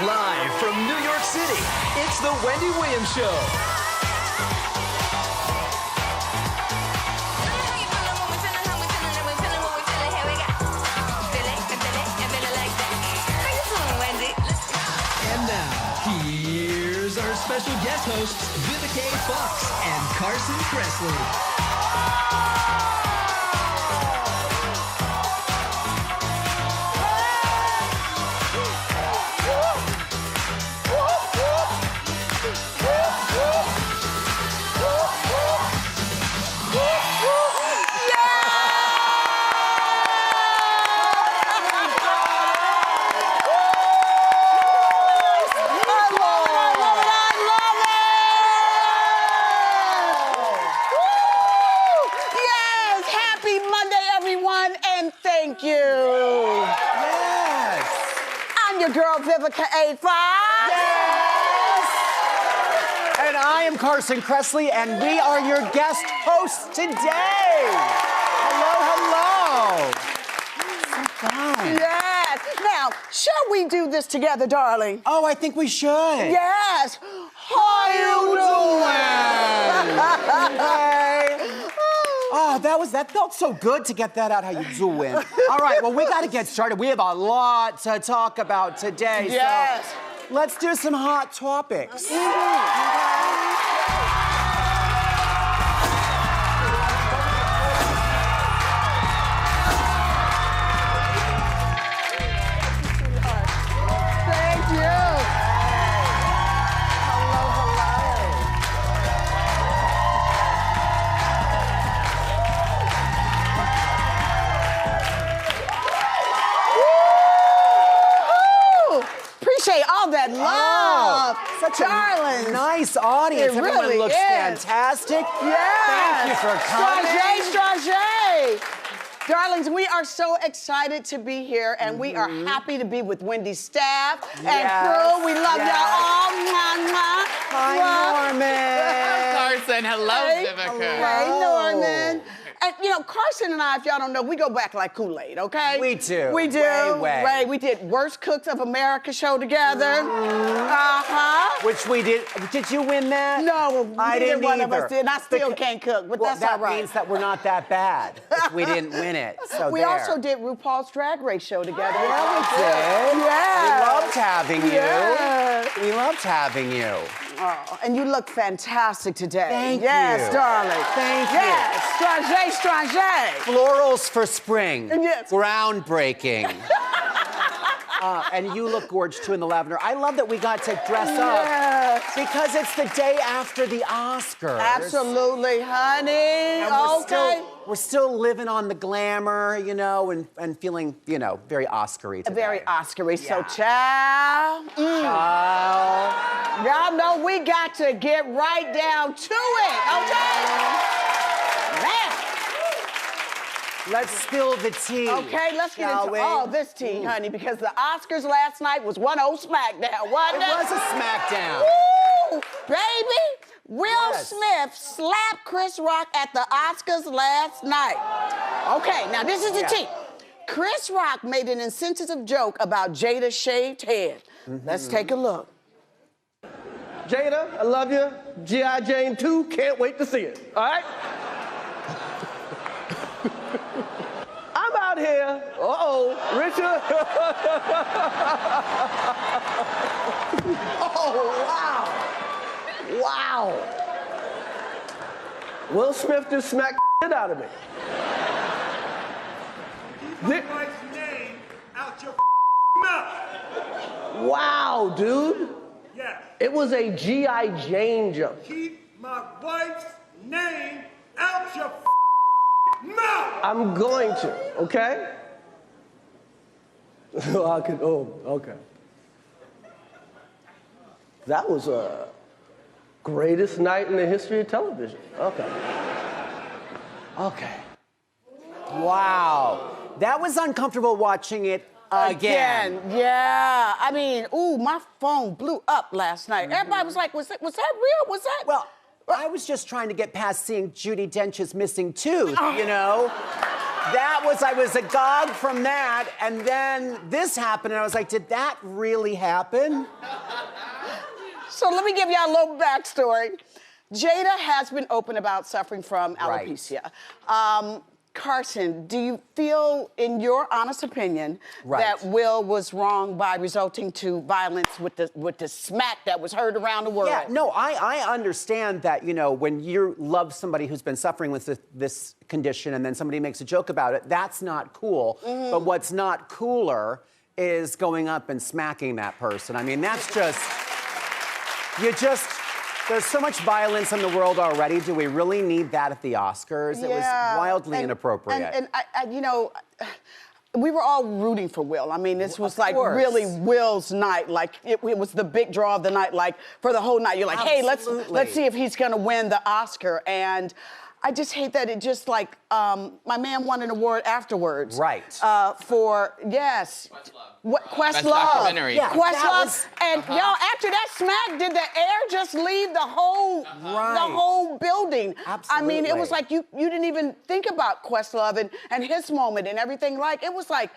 Live from New York City, it's the Wendy Williams Show. And now, here's our special guest hosts, Vivica and Carson Kressley. Thank you. Yes. I'm your girl, Vivica A. Yes. And I am Carson Kressley, and we are your guest hosts today. Hello, hello. So fun. Yes. Now, shall we do this together, darling? Oh, I think we should. Yes. How you doing? Hey. Oh, that felt so good to get that out. How you doing? All right, well, we got to get started. We have a lot to talk about today. Yes. So let's do some hot topics. Thank you. Appreciate all that love. Such darling. a nice audience. It Everyone really looks is. fantastic. Yes. Thank you for coming. Strache. Darlings, we are so excited to be here, and we are happy to be with Wendy's staff and crew. We love y'all all. Hi, Norman. Carson, hello, Hey. Vivica. Hey, Norman. And, you know, Carson and I, if y'all don't know, we go back like Kool-Aid, okay? We do. We do. Way. Right. We did Worst Cooks of America show together. Which we did. Did you win that? No, I neither didn't one of either. us did. And I still can't cook, but that's that all right. means that we're not that bad if we didn't win it. So We there. also did RuPaul's Drag Race show together. Yeah, we did. Yeah. We loved having you. Yeah. We loved having you. Oh, and you look fantastic today. Thank yes, you. darling. Thank you. Yes, strache. Florals for spring. Yes. Groundbreaking. And you look gorgeous too in the lavender. I love that we got to dress up because it's the day after the Oscars. Absolutely, honey. And we're still living on the glamour, you know, and feeling, you know, very Oscar-y today. Very Oscar-y. So, Yeah. child. Child. Y'all know we got to get right down to it, okay? Man. Let's spill the tea. Okay, let's get shall into we? all this tea, honey, because the Oscars last night was 1-0 SmackDown, wasn't it? It was a SmackDown. Woo! Baby, Will Smith slapped Chris Rock at the Oscars last night. Okay, now this is the tea. Chris Rock made an insensitive joke about Jada's shaved head. Let's take a look. Jada, I love you. G.I. Jane 2, can't wait to see it. All right? I'm out here. Richard. Oh, wow. Wow. Will Smith just smacked the shit out of me. Keep my wife's name out your mouth. Wow, dude. Yes. It was a G.I. Jane joke. Keep my wife's name out your mouth. I'm going to, okay? Okay. That was a greatest night in the history of television. Okay. Wow. That was uncomfortable watching it again. Yeah. I mean, ooh, my phone blew up last night. Everybody was like, was that real? Was that? Well, I was just trying to get past seeing Judi Dench's missing tooth, you know? I was agog from that, and then this happened, and I was like, did that really happen? So let me give y'all a little backstory. Jada has been open about suffering from Right. alopecia. Carson, do you feel, in your honest opinion, Right. that Will was wrong by resulting to violence with the smack that was heard around the world? Yeah, no, I understand that, you know, when you love somebody who's been suffering with this condition and then somebody makes a joke about it, that's not cool. Mm-hmm. But what's not cooler is going up and smacking that person. I mean, that's just, there's so much violence in the world already. Do we really need that at the Oscars? It was wildly inappropriate. And I, you know, we were all rooting for Will. I mean, this was like course. really Will's night. Like it was the big draw of the night. Like for the whole night, you're like, hey, let's see if he's gonna win the Oscar. And I just hate that it just like my man won an award afterwards. Right. For Questlove. Best documentary. Yeah, Questlove. And y'all, after that smack, did the air just leave the whole building? I mean, it was like you didn't even think about Questlove and his moment and everything. Like it was like,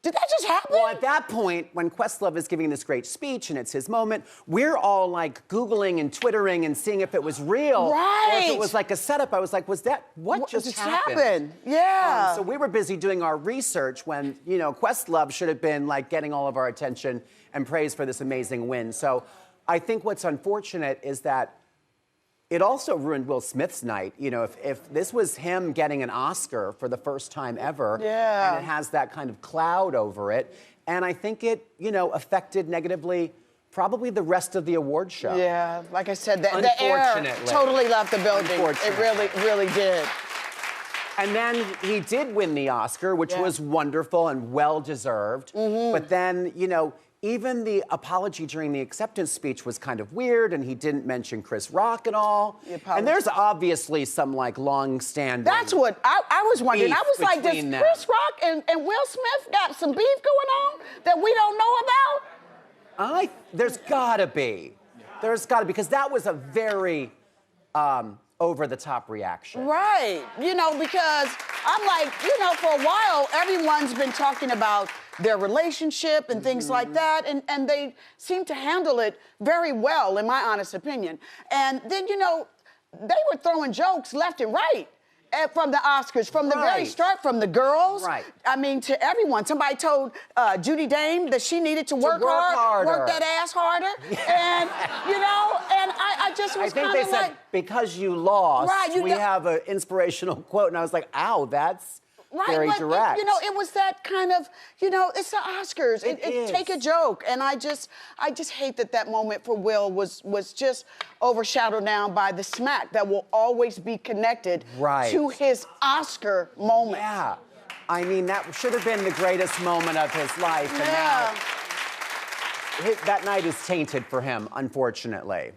did that just happen? Well, at that point, when Questlove is giving this great speech and it's his moment, we're all like Googling and Twittering and seeing if it was real. Right. Or if it was like a setup. I was like, what just happened? Yeah. So we were busy doing our research when, you know, Questlove should have been like getting all of our attention and praise for this amazing win. So I think what's unfortunate is that it also ruined Will Smith's night. You know, if this was him getting an Oscar for the first time ever, and it has that kind of cloud over it, and I think it, you know, affected negatively probably the rest of the award show. Yeah, like I said, the air totally left the building. It really did. And then he did win the Oscar, which was wonderful and well-deserved. But then, you know, even the apology during the acceptance speech was kind of weird, and he didn't mention Chris Rock at all. And there's obviously some like long-standing. That's what I was wondering. I was like, does between them. Chris Rock and Will Smith got some beef going on that we don't know about? There's gotta be. There's gotta be, because that was a very over-the-top reaction. Right. You know, because I'm like, you know, for a while, everyone's been talking about their relationship and things like that, and they seem to handle it very well, in my honest opinion. And then, you know, they were throwing jokes left and right from the Oscars, from the very start, from the girls. Right. I mean, to everyone. Somebody told Judy Dame that she needed to work harder, work that ass harder. And, you know, and I just was kind of like... I think they said, because you lost, we know, have an inspirational quote. And I was like, ow, that's very direct. You know, it was that kind of, you know, it's the Oscars. It is. Take a joke. And I just hate that moment for Will was just overshadowed now by the smack that will always be connected to his Oscar moment. Yeah. I mean, that should have been the greatest moment of his life. And now that night is tainted for him, unfortunately.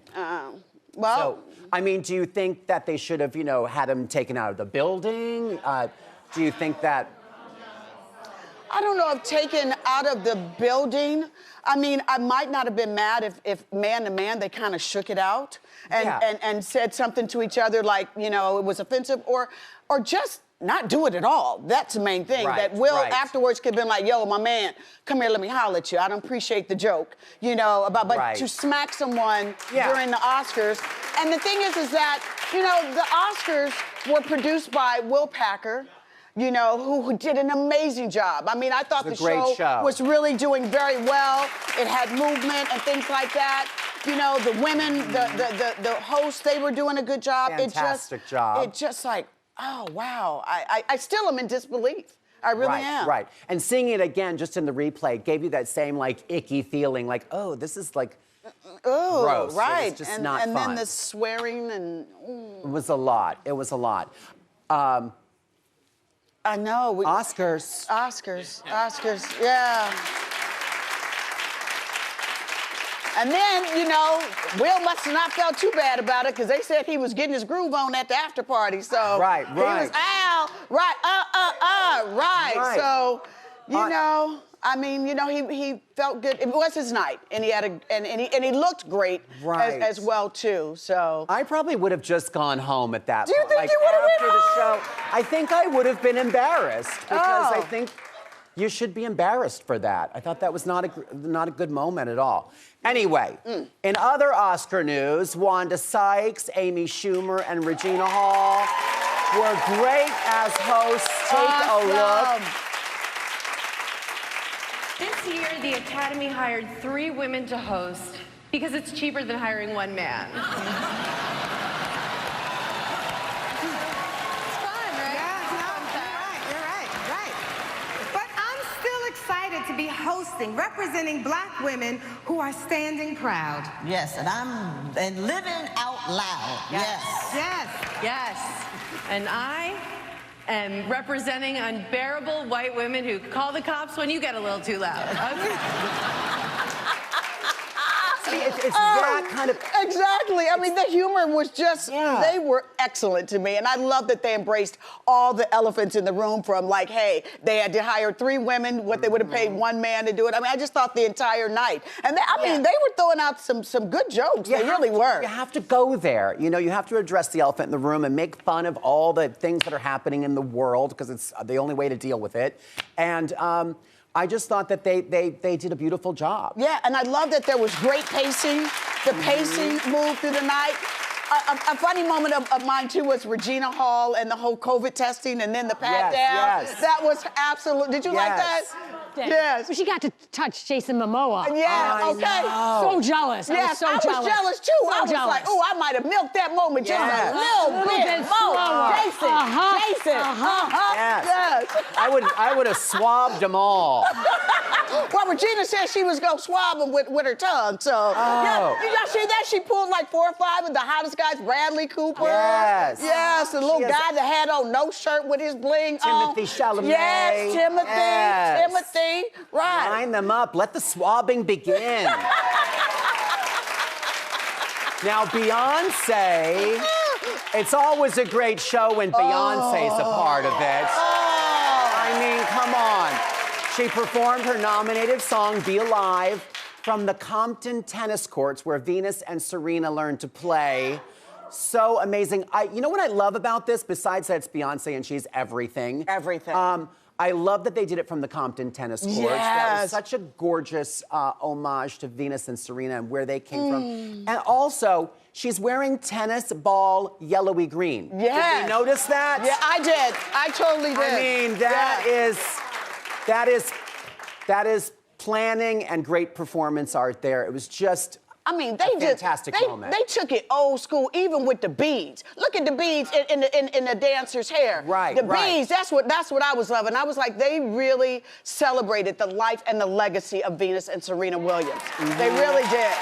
Well, so, I mean, do you think that they should have, you know, had him taken out of the building? Do you think that... I don't know if taken out of the building. I mean, I might not have been mad if man to man they kind of shook it out and said something to each other like, you know, it was offensive, or just not do it at all. That's the main thing. That Will afterwards could have been like, yo, my man, come here, let me holler at you. I don't appreciate the joke, you know, but to smack someone during the Oscars. And the thing is that, you know, the Oscars were produced by Will Packer, you know, who did an amazing job. I mean, I thought the show was really doing very well. It had movement and things like that. You know, the women, the hosts, they were doing a good job. Fantastic job. It just like, oh, wow. I still am in disbelief. I really am. Right. And seeing it again, just in the replay, gave you that same, like, icky feeling, like, oh, this is, like, gross. Right. It was just not fun. And then the swearing and... It was a lot. It was a lot. I know. Oscars, yeah. And then, you know, Will must have not felt too bad about it because they said he was getting his groove on at the after party. So Right. He was, ow, right. So, you know, I mean, you know, he felt good. It was his night, and he had and he looked great as well too. So I probably would have just gone home at that point. Do you think like, you would have after been the home? show? I think I would have been embarrassed because I think you should be embarrassed for that. I thought that was not a good moment at all. Anyway, in other Oscar news, Wanda Sykes, Amy Schumer, and Regina Hall were great as hosts. Take a look. This year, the Academy hired 3 women to host because it's cheaper than hiring 1 man. It's fun, right? Yeah, you're right. But I'm still excited to be hosting, representing Black women who are standing proud. Yes, and living out loud. Yes. And I am representing unbearable white women who call the cops when you get a little too loud. It's that kind of... Exactly. I mean, the humor was just, they were excellent to me. And I love that they embraced all the elephants in the room from like, hey, they had to hire 3 women, what they would have paid 1 man to do it. I mean, I just thought the entire night. And they were throwing out some good jokes. They really were. You have to go there. You know, you have to address the elephant in the room and make fun of all the things that are happening in the world because it's the only way to deal with it. And I just thought that they did a beautiful job. Yeah, and I love that there was great pacing. The pacing moved through the night. A funny moment of mine, too, was Regina Hall and the whole COVID testing and then the pat down. Yes. That was absolute. Did you like that? Yes. She got to touch Jason Momoa. Yeah, okay. So jealous. Yes, I was jealous, too. So I was jealous. like, oh, I might have milked that moment just a little bit slower. more. Jason. Yes. I would have swabbed them all. Well, Regina said she was gonna swab him with her tongue, so. Yeah, you guys see that? She pulled like 4 or 5 of the hottest guys, Bradley Cooper. Yes. Yes, the little guy that had on no shirt with his bling on. Timothy Chalamet. Yes, Timothy. Yes. Timothy, right. Line them up. Let the swabbing begin. Now, Beyonce, it's always a great show when Beyonce's a part of it. I mean, come on. She performed her nominated song, Be Alive, from the Compton tennis courts where Venus and Serena learned to play. So amazing. You know what I love about this, besides that it's Beyonce and she's everything? Everything. I love that they did it from the Compton tennis courts. Yes. That was such a gorgeous homage to Venus and Serena and where they came from. And also, she's wearing tennis ball yellowy green. Yes. Did you notice that? Yeah, I did. I totally did. I mean, that is planning and great performance art there. It was just fantastic moment. They took it old school, even with the beads. Look at the beads in the dancer's hair. Right, the beads. That's what I was loving. I was like, they really celebrated the life and the legacy of Venus and Serena Williams. They really did.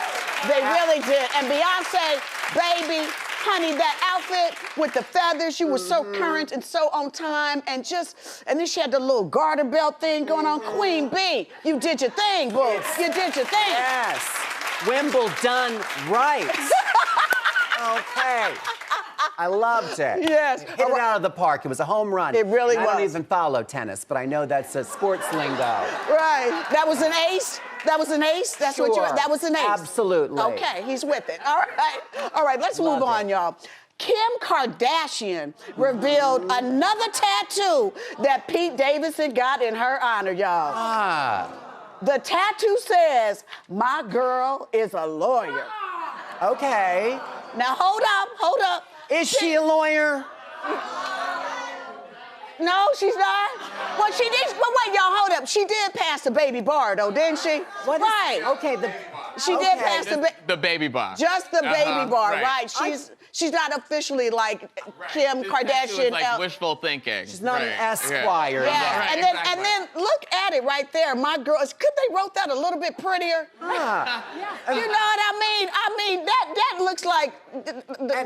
They really did. And Beyonce, baby, honey, that outfit with the feathers, she was so current and so on time, and then she had the little garter belt thing going on. Queen Bee, you did your thing, boo. You did your thing. Yes. Wimbledon right. Okay. I loved it. Yes. Hit it out of the park. It was a home run. It really I was. don't even follow tennis, but I know that's a sports lingo. Right. That was an ace? That was an ace? That's Sure. that was an ace? Absolutely. Okay, he's with it. All right. All right, let's move on, y'all. Kim Kardashian revealed another tattoo that Pete Davidson got in her honor, y'all. The tattoo says, "My girl is a lawyer." Okay. Now, hold up. Is she a lawyer? No, she's not. Well, she did. But wait, y'all, hold up. She did pass the baby bar, though, didn't she? Okay. She did pass the baby bar. Just the baby bar, right? She's not officially like Kim Kardashian. Like wishful thinking. She's not an Esquire. Yeah. Right, and then look at it right there. My girl. Could they wrote that a little bit prettier? You know what I mean? I mean that looks like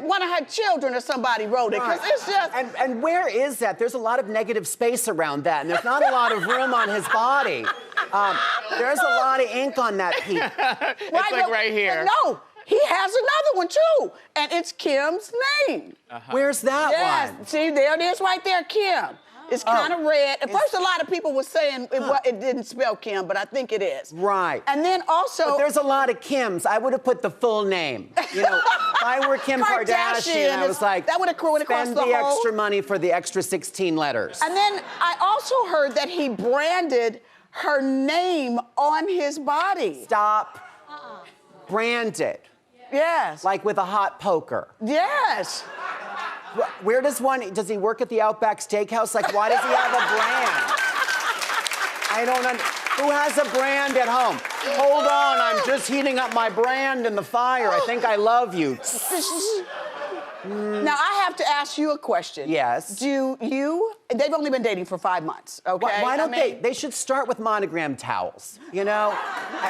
one of her children or somebody wrote it, because it's just. And where is that? There's a lot of negative space around that, and there's not a lot of room on his body. There's a lot of ink on that Pete. It's like right here. But no, he has another one too, and it's Kim's name. Where's that one? See, there it is right there, Kim. It's kind of red. At first, a lot of people were saying it didn't spell Kim, but I think it is. Right. And then also... But there's a lot of Kims. I would have put the full name. You know, if I were Kim Kardashian, I was like, that would have cost spend the extra money for the extra 16 letters. And then I also heard that he branded her name on his body. Stop. Branded. Yes. Like with a hot poker. Yes. Where does he work at the Outback Steakhouse? Like, why does he have a brand? I don't understand. Who has a brand at home? Hold on, I'm just heating up my brand in the fire. I think I love you. Now, I have to ask you a question. Yes. They've only been dating for 5 months, okay? Why don't they should start with monogram towels, you know?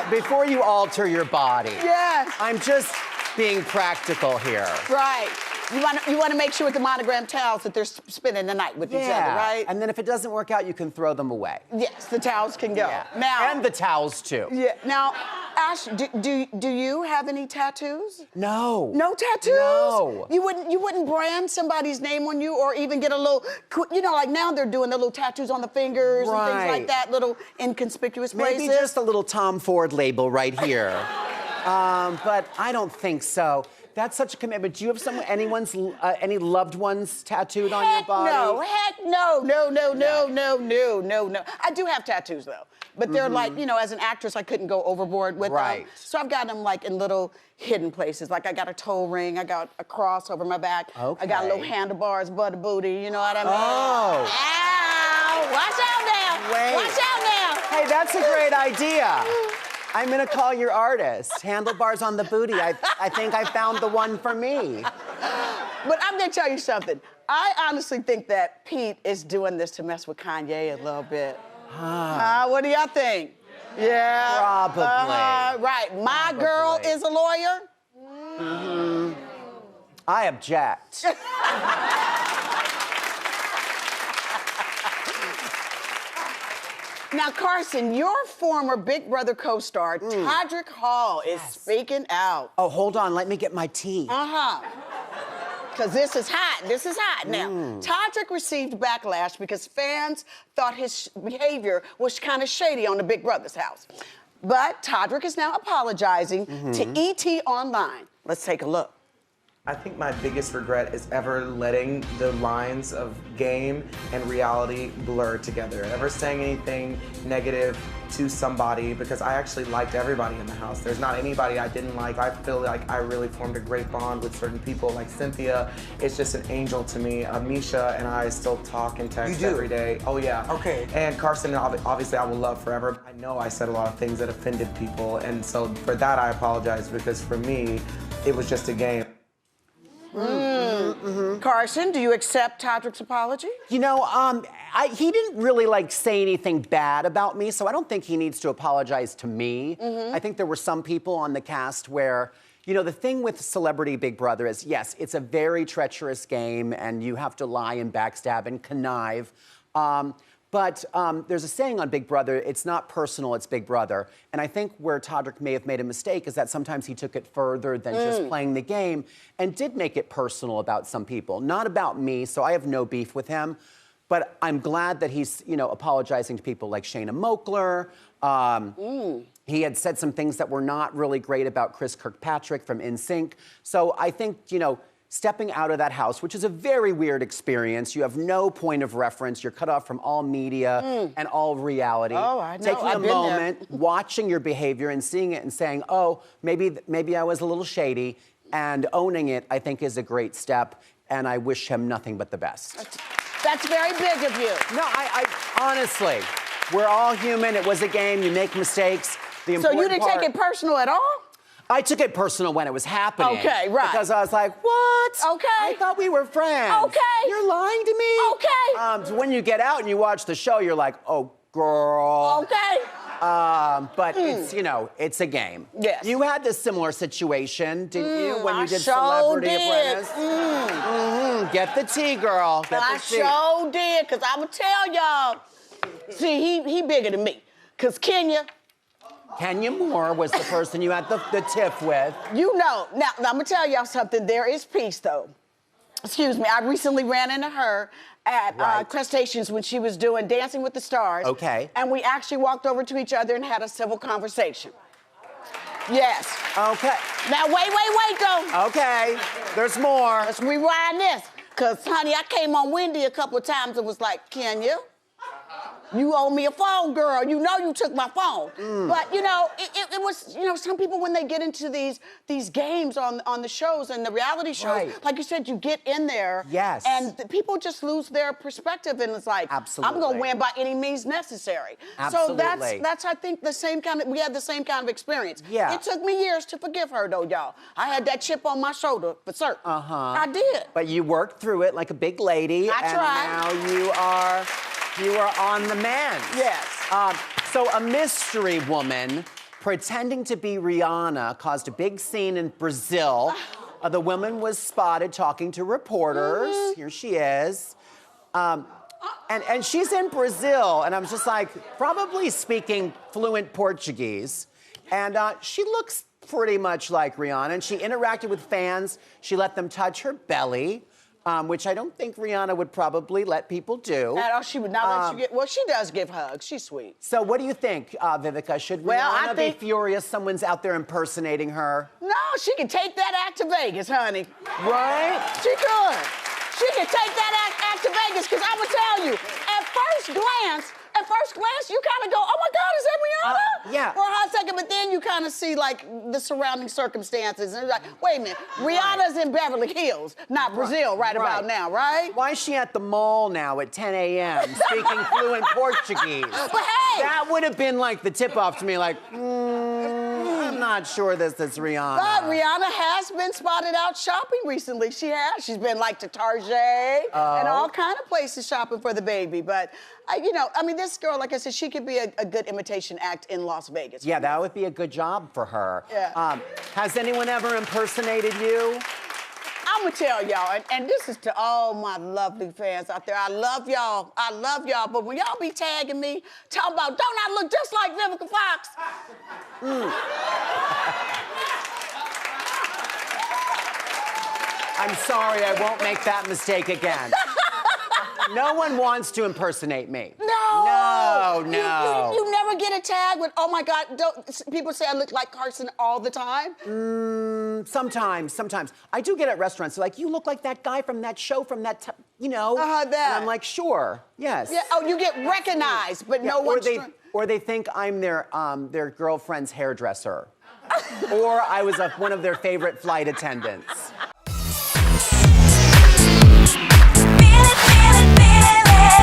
Before you alter your body. Yes. I'm just being practical here. Right. You want to make sure with the monogram towels that they're spending the night with each other, right? And then if it doesn't work out, you can throw them away. Yes, the towels can go. Yeah. Now, and the towels, too. Yeah. Now, Ash, do you have any tattoos? No. No tattoos? No. You wouldn't brand somebody's name on you or even get a little, you know, like now they're doing the little tattoos on the fingers and things like that, little inconspicuous places. Maybe just a little Tom Ford label right here. But I don't think so. That's such a commitment. Do you have any loved ones tattooed on your body? No. I do have tattoos though, but they're like, you know, as an actress, I couldn't go overboard with them. So I've got them like in little hidden places. Like I got a toe ring, I got a cross over my back, I got little handlebars, butter booty. You know what I mean? Oh. Ow! Watch out now! Wait. Watch out now! Hey, that's a great idea. I'm gonna call your artist. Handlebars on the booty. I think I found the one for me. But I'm gonna tell you something. I honestly think that Pete is doing this to mess with Kanye a little bit. What do y'all think? Yeah. Probably. Right. My girl is a lawyer. I object. Now, Carson, your former Big Brother co-star, Todrick Hall, is speaking out. Oh, hold on. Let me get my tea. Because this is hot. This is hot now. Todrick received backlash because fans thought his behavior was kind of shady on the Big Brother's house. But Todrick is now apologizing to ET Online. Let's take a look. I think my biggest regret is ever letting the lines of game and reality blur together. Ever saying anything negative to somebody, because I actually liked everybody in the house. There's not anybody I didn't like. I feel like I really formed a great bond with certain people, like Cynthia. It's just an angel to me. Misha and I still talk and text every day. Oh yeah. Okay. And Carson, obviously I will love forever. I know I said a lot of things that offended people, and so for that I apologize, because for me, it was just a game. Carson, do you accept Todrick's apology? You know, he didn't really say anything bad about me, so I don't think he needs to apologize to me. I think there were some people on the cast where, you know, the thing with Celebrity Big Brother is, yes, it's a very treacherous game and you have to lie and backstab and connive. But there's a saying on Big Brother, it's not personal, it's Big Brother. And I think where Todrick may have made a mistake is that sometimes he took it further than just playing the game and did make it personal about some people. Not about me, so I have no beef with him. But I'm glad that he's, you know, apologizing to people like Shayna Moakler. He had said some things that were not really great about Chris Kirkpatrick from NSYNC. So I think, you know, stepping out of that house, which is a very weird experience. You have no point of reference. You're cut off from all media and all reality. Oh, I know. Taking a moment, watching your behavior and seeing it and saying, oh, maybe I was a little shady, and owning it, I think, is a great step, and I wish him nothing but the best. That's very big of you. No, I honestly, we're all human. It was a game. You make mistakes. So you didn't take it personal at all? I took it personal when it was happening. Okay, right. Because I was like, what? Okay. I thought we were friends. Okay. You're lying to me? Okay. So when you get out and you watch the show, you're like, oh, girl. Okay. But it's, you know, it's a game. Yes. You had this similar situation, didn't you, when you did sure Celebrity did. Apprentice? Get the tea, girl. Get I the tea. sure did, because I'm going to tell y'all. See, he bigger than me. Because Kenya Moore was the person you had the tiff with. You know. Now I'm going to tell y'all something. There is peace, though. excuse me, I recently ran into her at Crustaceans when she was doing Dancing with the Stars. Okay. And we actually walked over to each other and had a civil conversation. Yes. Okay. Now, wait, though. Okay. There's more. Let's rewind this. Because, honey, I came on Wendy a couple of times and was like, can you? You owe me a phone, girl. You know you took my phone. But, you know, it was, you know, some people when they get into these games on the shows and the reality shows, like you said, you get in there. Yes. And people just lose their perspective and it's like, Absolutely. I'm going to win by any means necessary. Absolutely. So that's I think, the same kind of, we had the same kind of experience. Yeah. It took me years to forgive her, though, y'all. I had that chip on my shoulder for certain. I did. But you worked through it like a big lady. I tried. And now you are on the mend. Yes. So a mystery woman pretending to be Rihanna caused a big scene in Brazil. The woman was spotted talking to reporters. Here she is. And she's in Brazil, and I'm just like, probably speaking fluent Portuguese. And she looks pretty much like Rihanna, and she interacted with fans. She let them touch her belly. Which I don't think Rihanna would probably let people do. She would not let you get. Well, she does give hugs. She's sweet. So, what do you think, Vivica? Should Rihanna be furious someone's out there impersonating her? No, she can take that act to Vegas, honey. Right? She could. She can take that act to Vegas, because I'm gonna tell you, at first glance, you kind of go, oh my God, is that Rihanna? Yeah. For a hot second, but then you kind of see like the surrounding circumstances, and you're like, wait a minute, Rihanna's in Beverly Hills, not Brazil, right about now, right? Why is she at the mall now at 10 a.m. speaking fluent Portuguese? But hey! That would have been like the tip-off to me, like, I'm not sure this is Rihanna. But Rihanna has been spotted out shopping recently. She has. She's been like to Target and all kind of places shopping for the baby. But, you know, I mean, this girl, like I said, she could be a good imitation act in Las Vegas. Yeah, that would be a good job for her. Yeah. Has anyone ever impersonated you? I'm gonna tell y'all, and this is to all my lovely fans out there. I love y'all. But when y'all be tagging me, talking about, don't I look just like Vivica Fox? I'm sorry, I won't make that mistake again. No one wants to impersonate me. No. No. You never get a tag with, oh my God, people say I look like Carson all the time? Sometimes. I do get at restaurants, they're like, you look like that guy from that show from that, you know. That. And I'm like, sure, yes. Yeah, oh, you get recognized, but no one's... Or they think I'm their girlfriend's hairdresser. Or I was one of their favorite flight attendants.